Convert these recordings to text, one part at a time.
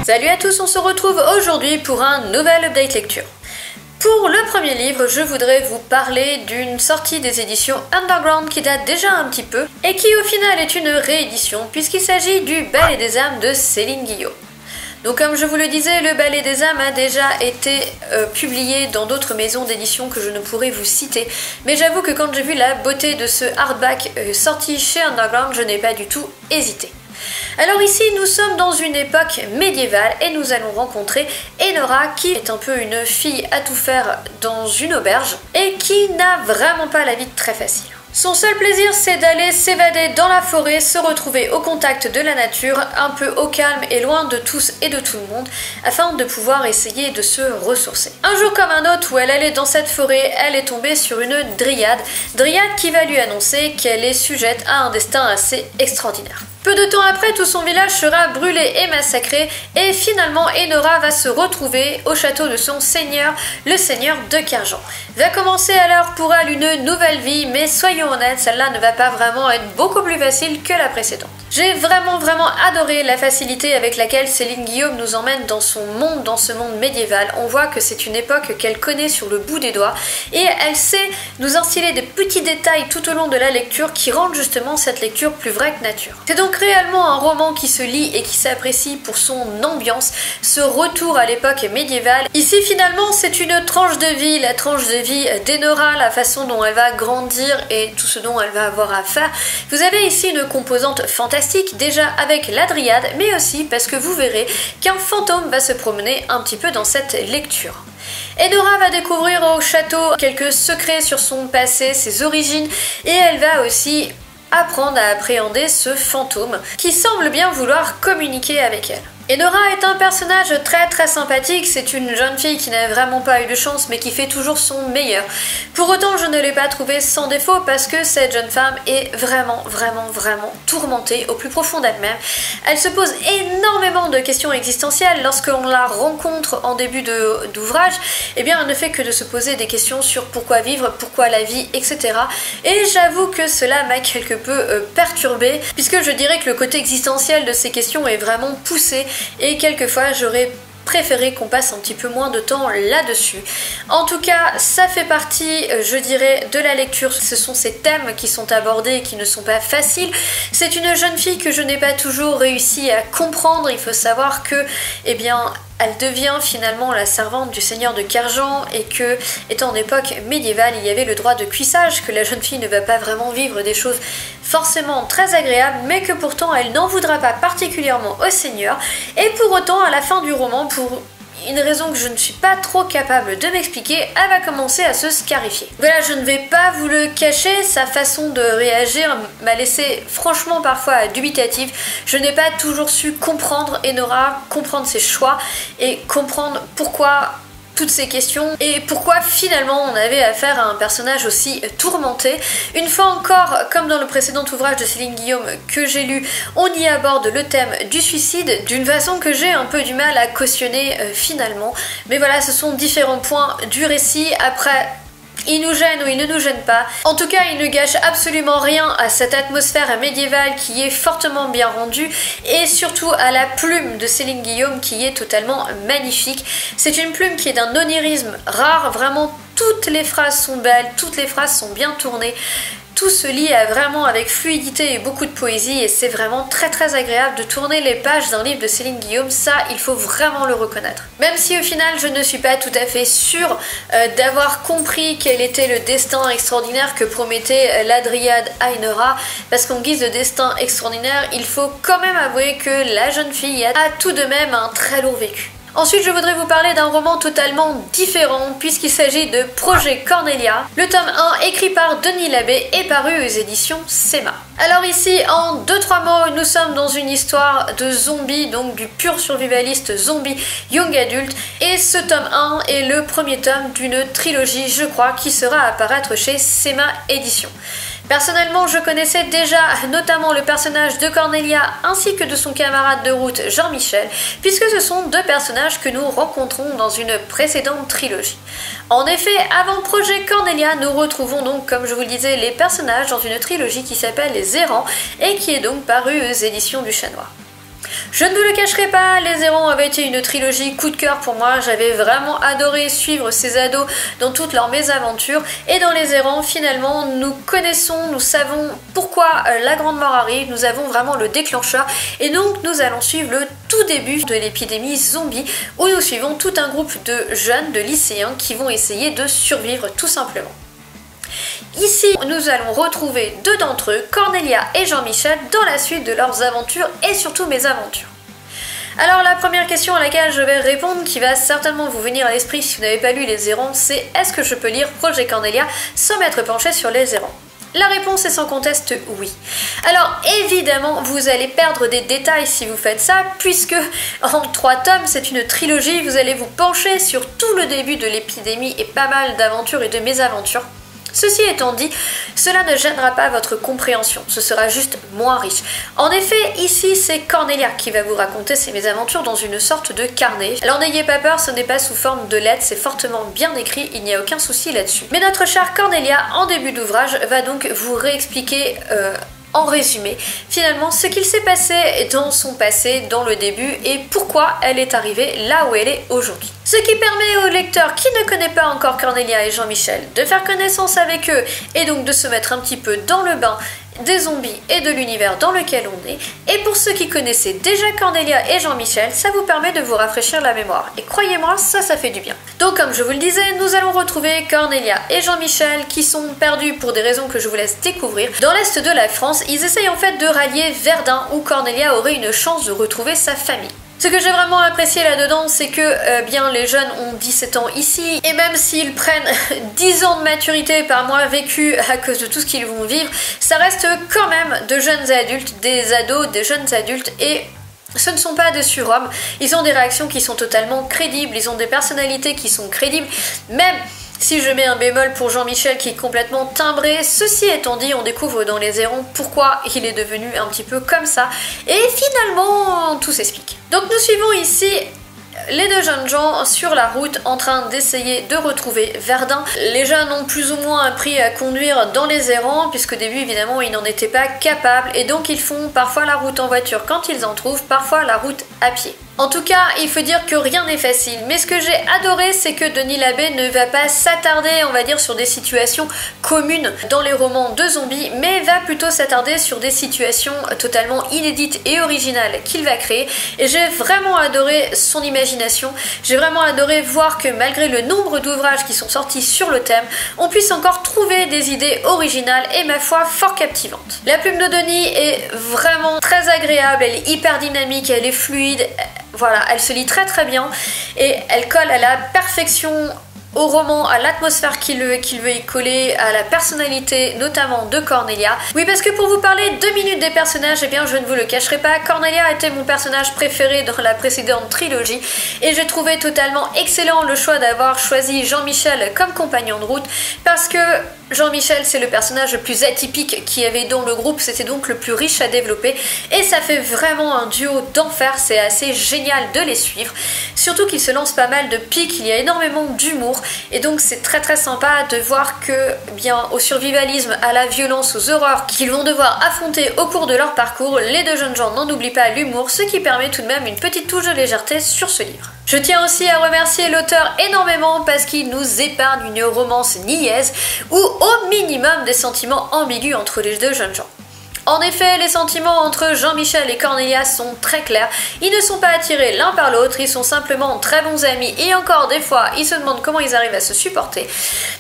Salut à tous, on se retrouve aujourd'hui pour un nouvel update lecture. Pour le premier livre, je voudrais vous parler d'une sortie des éditions Underground qui date déjà un petit peu et qui au final est une réédition puisqu'il s'agit du Ballet des âmes de Céline Guillaume. Donc comme je vous le disais, le Ballet des âmes a déjà été publié dans d'autres maisons d'édition que je ne pourrais vous citer, mais j'avoue que quand j'ai vu la beauté de ce hardback sorti chez Underground, je n'ai pas du tout hésité. Alors ici, nous sommes dans une époque médiévale et nous allons rencontrer Enora qui est un peu une fille à tout faire dans une auberge et qui n'a vraiment pas la vie très facile. Son seul plaisir, c'est d'aller s'évader dans la forêt, se retrouver au contact de la nature, un peu au calme et loin de tous et de tout le monde, afin de pouvoir essayer de se ressourcer. Un jour comme un autre où elle allait dans cette forêt, elle est tombée sur une dryade qui va lui annoncer qu'elle est sujette à un destin assez extraordinaire. Peu de temps après, tout son village sera brûlé et massacré, et finalement Enora va se retrouver au château de son seigneur, le seigneur de Kerjan. Va commencer alors pour elle une nouvelle vie, mais soyons honnêtes, celle-là ne va pas vraiment être beaucoup plus facile que la précédente. J'ai vraiment adoré la facilité avec laquelle Céline Guillaume nous emmène dans son monde, dans ce monde médiéval. On voit que c'est une époque qu'elle connaît sur le bout des doigts, et elle sait nous instiller des petits détails tout au long de la lecture qui rendent justement cette lecture plus vraie que nature. C'est donc réellement un roman qui se lit et qui s'apprécie pour son ambiance, ce retour à l'époque médiévale. Ici finalement c'est une tranche de vie, la tranche de vie d'Enora, la façon dont elle va grandir et tout ce dont elle va avoir à faire. Vous avez ici une composante fantastique déjà avec la dryade, mais aussi parce que vous verrez qu'un fantôme va se promener un petit peu dans cette lecture. Enora va découvrir au château quelques secrets sur son passé, ses origines, et elle va aussi apprendre à appréhender ce fantôme qui semble bien vouloir communiquer avec elle. Enora est un personnage très sympathique, c'est une jeune fille qui n'a vraiment pas eu de chance mais qui fait toujours son meilleur. Pour autant, je ne l'ai pas trouvée sans défaut parce que cette jeune femme est vraiment tourmentée au plus profond d'elle-même. Elle se pose énormément de questions existentielles lorsqu'on la rencontre en début d'ouvrage. Eh bien, elle ne fait que de se poser des questions sur pourquoi vivre, pourquoi la vie, etc. Et j'avoue que cela m'a quelque peu perturbée puisque je dirais que le côté existentiel de ces questions est vraiment poussé. Et quelquefois j'aurais préféré qu'on passe un petit peu moins de temps là-dessus. En tout cas, ça fait partie, je dirais, de la lecture. Ce sont ces thèmes qui sont abordés et qui ne sont pas faciles. C'est une jeune fille que je n'ai pas toujours réussi à comprendre. Il faut savoir que, eh bien, elle devient finalement la servante du seigneur de Kerjan et que, étant en époque médiévale, il y avait le droit de cuissage, que la jeune fille ne va pas vraiment vivre des choses forcément très agréables, mais que pourtant elle n'en voudra pas particulièrement au seigneur. Et pour autant, à la fin du roman, pour une raison que je ne suis pas trop capable de m'expliquer, elle va commencer à se scarifier. Voilà, je ne vais pas vous le cacher, sa façon de réagir m'a laissé franchement parfois dubitative. Je n'ai pas toujours su comprendre Enora, comprendre ses choix et comprendre pourquoi toutes ces questions et pourquoi finalement on avait affaire à un personnage aussi tourmenté. Une fois encore, comme dans le précédent ouvrage de Céline Guillaume que j'ai lu, on y aborde le thème du suicide d'une façon que j'ai un peu du mal à cautionner finalement. Mais voilà, ce sont différents points du récit. Après, il nous gêne ou il ne nous gêne pas. En tout cas, il ne gâche absolument rien à cette atmosphère médiévale qui est fortement bien rendue et surtout à la plume de Céline Guillaume qui est totalement magnifique. C'est une plume qui est d'un onirisme rare, vraiment toutes les phrases sont belles, toutes les phrases sont bien tournées. Tout se lit vraiment avec fluidité et beaucoup de poésie et c'est vraiment très agréable de tourner les pages d'un livre de Céline Guillaume, ça il faut vraiment le reconnaître. Même si au final je ne suis pas tout à fait sûre d'avoir compris quel était le destin extraordinaire que promettait la dryade à Enora, parce qu'en guise de destin extraordinaire, il faut quand même avouer que la jeune fille a tout de même un très lourd vécu. Ensuite, je voudrais vous parler d'un roman totalement différent puisqu'il s'agit de Projet Cornelia. Le tome 1, écrit par Denis Labbé, est paru aux éditions Sema. Alors ici, en 2-3 mots, nous sommes dans une histoire de zombies, donc du pur survivaliste zombie young adulte. Et ce tome 1 est le premier tome d'une trilogie, je crois, qui sera à apparaître chez Sema Éditions. Personnellement, je connaissais déjà notamment le personnage de Cornelia ainsi que de son camarade de route Jean-Michel, puisque ce sont deux personnages que nous rencontrons dans une précédente trilogie. En effet, avant Projet Cornelia, nous retrouvons donc, comme je vous le disais, les personnages dans une trilogie qui s'appelle Les Errants et qui est donc parue aux éditions du Chat Noir. Je ne vous le cacherai pas, Les Errants avait été une trilogie coup de cœur pour moi, j'avais vraiment adoré suivre ces ados dans toutes leurs mésaventures, et dans Les Errants, finalement, nous connaissons, nous savons pourquoi la Grande Mort arrive, nous avons vraiment le déclencheur, et donc nous allons suivre le tout début de l'épidémie zombie, où nous suivons tout un groupe de jeunes, de lycéens, qui vont essayer de survivre tout simplement. Ici, nous allons retrouver deux d'entre eux, Cornelia et Jean-Michel, dans la suite de leurs aventures et surtout mes aventures. Alors la première question à laquelle je vais répondre, qui va certainement vous venir à l'esprit si vous n'avez pas lu Les Errants, c'est est-ce que je peux lire Projet Cornelia sans m'être penché sur Les Errants ? La réponse est sans conteste oui. Alors évidemment, vous allez perdre des détails si vous faites ça, puisque en 3 tomes, c'est une trilogie, vous allez vous pencher sur tout le début de l'épidémie et pas mal d'aventures et de mésaventures. Ceci étant dit, cela ne gênera pas votre compréhension, ce sera juste moins riche. En effet, ici, c'est Cornelia qui va vous raconter ses mésaventures dans une sorte de carnet. Alors n'ayez pas peur, ce n'est pas sous forme de lettres, c'est fortement bien écrit, il n'y a aucun souci là-dessus. Mais notre chère Cornelia, en début d'ouvrage, va donc vous réexpliquer en résumé, finalement, ce qu'il s'est passé dans son passé, dans le début, et pourquoi elle est arrivée là où elle est aujourd'hui. Ce qui permet au lecteur qui ne connaît pas encore Cornelia et Jean-Michel de faire connaissance avec eux, et donc de se mettre un petit peu dans le bain des zombies et de l'univers dans lequel on est. Et pour ceux qui connaissaient déjà Cornelia et Jean-Michel, ça vous permet de vous rafraîchir la mémoire. Et croyez-moi, ça fait du bien. Donc comme je vous le disais, nous allons retrouver Cornelia et Jean-Michel qui sont perdus pour des raisons que je vous laisse découvrir. Dans l'est de la France, ils essayent en fait de rallier Verdun où Cornelia aurait une chance de retrouver sa famille. Ce que j'ai vraiment apprécié là-dedans, c'est que bien les jeunes ont 17 ans ici, et même s'ils prennent 10 ans de maturité par mois vécu à cause de tout ce qu'ils vont vivre, ça reste quand même de jeunes adultes, des ados, des jeunes adultes, et ce ne sont pas des surhommes, ils ont des réactions qui sont totalement crédibles, ils ont des personnalités qui sont crédibles, même si je mets un bémol pour Jean-Michel qui est complètement timbré. Ceci étant dit, on découvre dans Les Errants pourquoi il est devenu un petit peu comme ça, et finalement tout s'explique. Donc nous suivons ici les deux jeunes gens sur la route en train d'essayer de retrouver Verdun. Les jeunes ont plus ou moins appris à conduire dans Les Errants, puisqu'au début évidemment ils n'en étaient pas capables, et donc ils font parfois la route en voiture quand ils en trouvent, parfois la route à pied. En tout cas, il faut dire que rien n'est facile, mais ce que j'ai adoré, c'est que Denis Labbé ne va pas s'attarder, on va dire, sur des situations communes dans les romans de zombies, mais va plutôt s'attarder sur des situations totalement inédites et originales qu'il va créer, et j'ai vraiment adoré son imagination, j'ai vraiment adoré voir que malgré le nombre d'ouvrages qui sont sortis sur le thème, on puisse encore trouver des idées originales et ma foi fort captivantes. La plume de Denis est vraiment très agréable, elle est hyper dynamique, elle est fluide. Voilà, elle se lit très très bien et elle colle à la perfection au roman, à l'atmosphère qu'il veut y coller, à la personnalité notamment de Cornelia. Oui, parce que pour vous parler 2 minutes des personnages, eh bien je ne vous le cacherai pas, Cornelia était mon personnage préféré dans la précédente trilogie et j'ai trouvé totalement excellent le choix d'avoir choisi Jean-Michel comme compagnon de route, parce que Jean-Michel, c'est le personnage le plus atypique qu'il y avait dans le groupe, c'était donc le plus riche à développer, et ça fait vraiment un duo d'enfer, c'est assez génial de les suivre, surtout qu'ils se lancent pas mal de piques, il y a énormément d'humour, et donc c'est très très sympa de voir que, bien, au survivalisme, à la violence, aux horreurs qu'ils vont devoir affronter au cours de leur parcours, les deux jeunes gens n'en oublient pas l'humour, ce qui permet tout de même une petite touche de légèreté sur ce livre. Je tiens aussi à remercier l'auteur énormément parce qu'il nous épargne une romance niaise ou au minimum des sentiments ambigus entre les deux jeunes gens. En effet, les sentiments entre Jean-Michel et Cornelia sont très clairs, ils ne sont pas attirés l'un par l'autre, ils sont simplement très bons amis et encore des fois ils se demandent comment ils arrivent à se supporter.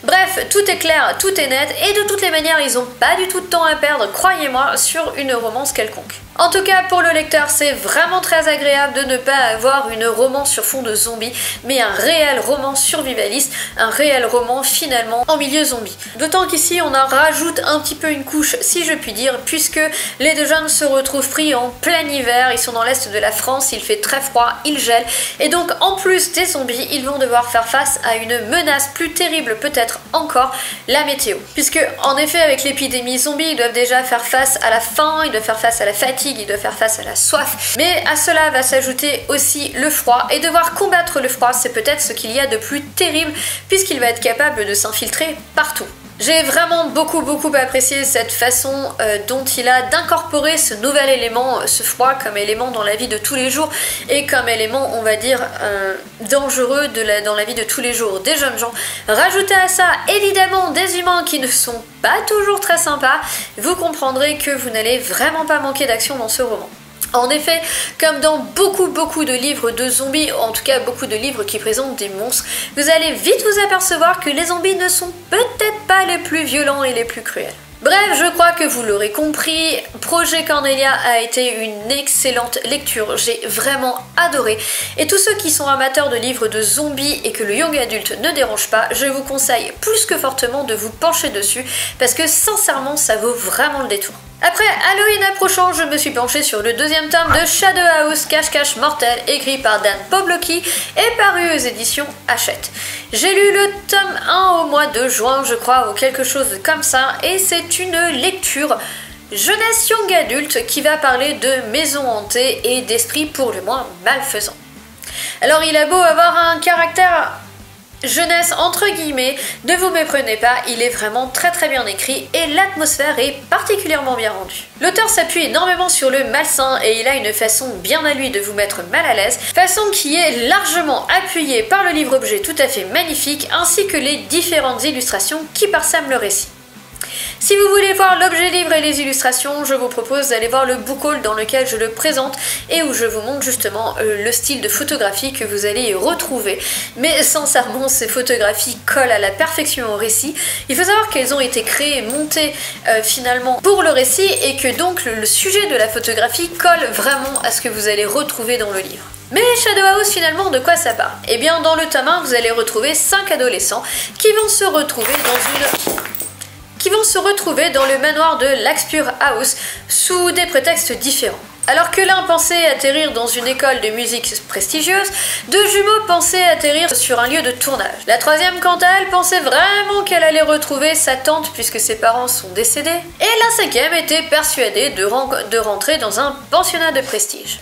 Bref, tout est clair, tout est net et de toutes les manières ils n'ont pas du tout de temps à perdre, croyez-moi, sur une romance quelconque. En tout cas, pour le lecteur, c'est vraiment très agréable de ne pas avoir une romance sur fond de zombies, mais un réel roman survivaliste, un réel roman finalement en milieu zombie. D'autant qu'ici, on en rajoute un petit peu une couche, si je puis dire, puisque puisque les deux jeunes se retrouvent pris en plein hiver, ils sont dans l'est de la France, il fait très froid, il gèle, et donc en plus des zombies, ils vont devoir faire face à une menace plus terrible peut-être encore, la météo. Puisque en effet avec l'épidémie zombie, ils doivent déjà faire face à la faim, ils doivent faire face à la fatigue, ils doivent faire face à la soif, mais à cela va s'ajouter aussi le froid, et devoir combattre le froid, c'est peut-être ce qu'il y a de plus terrible, puisqu'il va être capable de s'infiltrer partout. J'ai vraiment beaucoup apprécié cette façon dont il a d'incorporer ce nouvel élément, ce froid, comme élément dans la vie de tous les jours et comme élément, on va dire, dangereux dans la vie de tous les jours des jeunes gens. Rajoutez à ça, évidemment, des humains qui ne sont pas toujours très sympas, vous comprendrez que vous n'allez vraiment pas manquer d'action dans ce roman. En effet, comme dans beaucoup de livres de zombies, en tout cas beaucoup de livres qui présentent des monstres, vous allez vite vous apercevoir que les zombies ne sont peut-être pas les plus violents et les plus cruels. Bref, je crois que vous l'aurez compris, Projet Cornelia a été une excellente lecture, j'ai vraiment adoré. Et tous ceux qui sont amateurs de livres de zombies et que le young adulte ne dérange pas, je vous conseille plus que fortement de vous pencher dessus, parce que sincèrement, ça vaut vraiment le détour. Après Halloween approchant, je me suis penchée sur le deuxième tome de Shadow House Cache-Cache Mortel, écrit par Dan Pawlowski et paru aux éditions Hachette. J'ai lu le tome 1 au mois de juin, je crois, ou quelque chose comme ça, et c'est une lecture jeunesse young adulte qui va parler de maisons hantées et d'esprits pour le moins malfaisants. Alors il a beau avoir un caractère jeunesse entre guillemets, ne vous méprenez pas, il est vraiment très bien écrit et l'atmosphère est particulièrement bien rendue. L'auteur s'appuie énormément sur le malsain et il a une façon bien à lui de vous mettre mal à l'aise, façon qui est largement appuyée par le livre-objet tout à fait magnifique ainsi que les différentes illustrations qui parsèment le récit. Si vous voulez voir l'objet livre et les illustrations, je vous propose d'aller voir le book haul dans lequel je le présente et où je vous montre justement le style de photographie que vous allez y retrouver. Mais sincèrement, ces photographies collent à la perfection au récit. Il faut savoir qu'elles ont été créées et montées finalement pour le récit et que donc le sujet de la photographie colle vraiment à ce que vous allez retrouver dans le livre. Mais Shadow House, finalement, de quoi ça parle? Eh bien, dans le tome 1, vous allez retrouver 5 adolescents qui vont se retrouver dans le manoir de l'Axpure House sous des prétextes différents. Alors que l'un pensait atterrir dans une école de musique prestigieuse, deux jumeaux pensaient atterrir sur un lieu de tournage. La troisième, quant à elle, pensait vraiment qu'elle allait retrouver sa tante puisque ses parents sont décédés. Et la cinquième était persuadée de rentrer dans un pensionnat de prestige.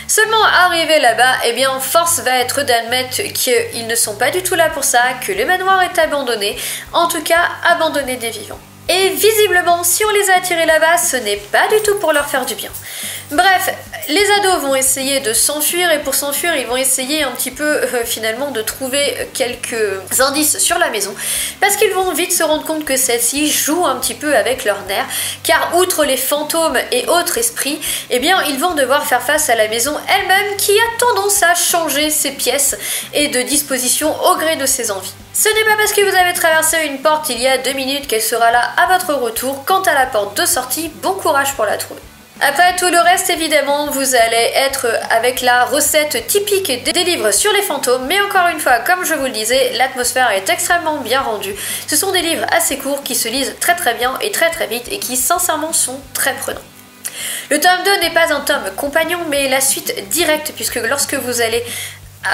Seulement arrivé là-bas, eh bien force va être d'admettre qu'ils ne sont pas du tout là pour ça, que le manoir est abandonné, en tout cas abandonné des vivants. Et visiblement, si on les a attirés là-bas, ce n'est pas du tout pour leur faire du bien. Bref, les ados vont essayer de s'enfuir et pour s'enfuir, ils vont essayer un petit peu finalement de trouver quelques indices sur la maison parce qu'ils vont vite se rendre compte que celle-ci joue un petit peu avec leurs nerfs car outre les fantômes et autres esprits, eh bien ils vont devoir faire face à la maison elle-même qui a tendance à changer ses pièces et de disposition au gré de ses envies. Ce n'est pas parce que vous avez traversé une porte il y a 2 minutes qu'elle sera là à votre retour. Quant à la porte de sortie, bon courage pour la trouver. Après tout le reste, évidemment, vous allez être avec la recette typique des livres sur les fantômes, mais encore une fois, comme je vous le disais, l'atmosphère est extrêmement bien rendue. Ce sont des livres assez courts qui se lisent très bien et très vite et qui sincèrement sont très prenants. Le tome 2 n'est pas un tome compagnon, mais la suite directe, puisque lorsque vous allez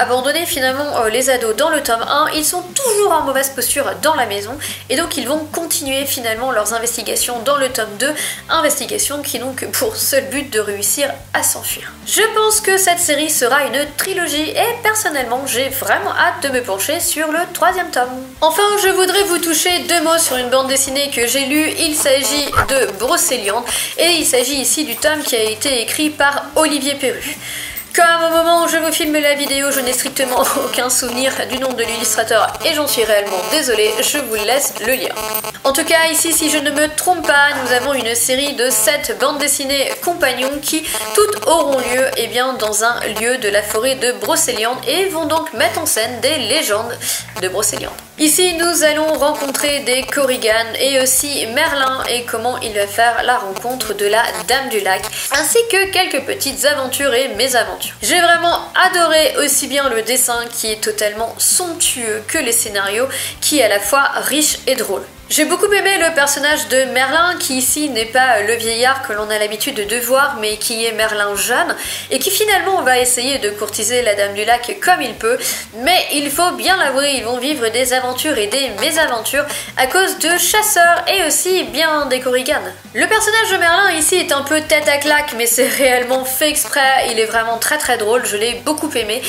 abandonner finalement les ados dans le tome 1, ils sont toujours en mauvaise posture dans la maison et donc ils vont continuer finalement leurs investigations dans le tome 2, investigations qui n'ont que pour seul but de réussir à s'enfuir. Je pense que cette série sera une trilogie et personnellement j'ai vraiment hâte de me pencher sur le 3e tome. Enfin, je voudrais vous toucher 2 mots sur une bande dessinée que j'ai lue, il s'agit de Brocéliande et il s'agit ici du tome qui a été écrit par Olivier Perru. Comme au moment où je vous filme la vidéo, je n'ai strictement aucun souvenir du nom de l'illustrateur et j'en suis réellement désolée, je vous laisse le lien. En tout cas, ici, si je ne me trompe pas, nous avons une série de 7 bandes dessinées compagnons qui toutes auront lieu dans un lieu de la forêt de Brocéliande et vont donc mettre en scène des légendes de Brocéliande. Ici, nous allons rencontrer des Korrigan et aussi Merlin et comment il va faire la rencontre de la Dame du Lac, ainsi que quelques petites aventures et mésaventures. J'ai vraiment adoré aussi bien le dessin qui est totalement somptueux que les scénarios qui est à la fois riche et drôle. J'ai beaucoup aimé le personnage de Merlin, qui ici n'est pas le vieillard que l'on a l'habitude de voir, mais qui est Merlin jeune, et qui finalement va essayer de courtiser la Dame du Lac comme il peut, mais il faut bien l'avouer, ils vont vivre des aventures et des mésaventures à cause de chasseurs et aussi bien des Korrigan. Le personnage de Merlin ici est un peu tête à claque, mais c'est réellement fait exprès, il est vraiment très drôle, je l'ai beaucoup aimé,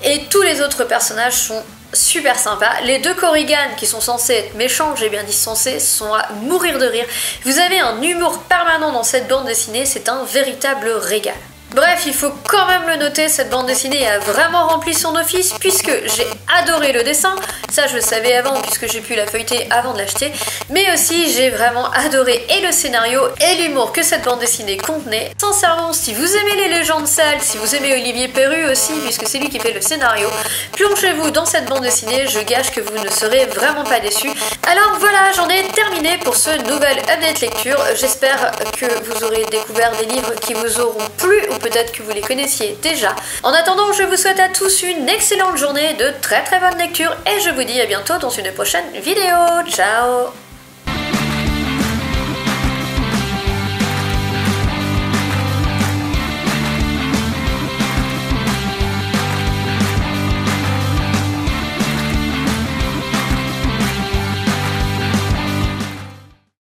et tous les autres personnages sont super sympa. Les deux Korrigan qui sont censés être méchants, j'ai bien dit censés, sont à mourir de rire. Vous avez un humour permanent dans cette bande dessinée, c'est un véritable régal. Bref, il faut quand même le noter, cette bande dessinée a vraiment rempli son office puisque j'ai adoré le dessin, ça je le savais avant puisque j'ai pu la feuilleter avant de l'acheter, mais aussi j'ai vraiment adoré et le scénario et l'humour que cette bande dessinée contenait. Sincèrement, si vous aimez les légendes sales, si vous aimez Olivier Perru aussi puisque c'est lui qui fait le scénario, plongez-vous dans cette bande dessinée, je gage que vous ne serez vraiment pas déçus. Alors voilà, j'en ai terminé pour ce nouvel update lecture, j'espère que vous aurez découvert des livres qui vous auront plu ou peut-être que vous les connaissiez déjà. En attendant, je vous souhaite à tous une excellente journée, de très bonnes lectures et je vous dis à bientôt dans une prochaine vidéo. Ciao!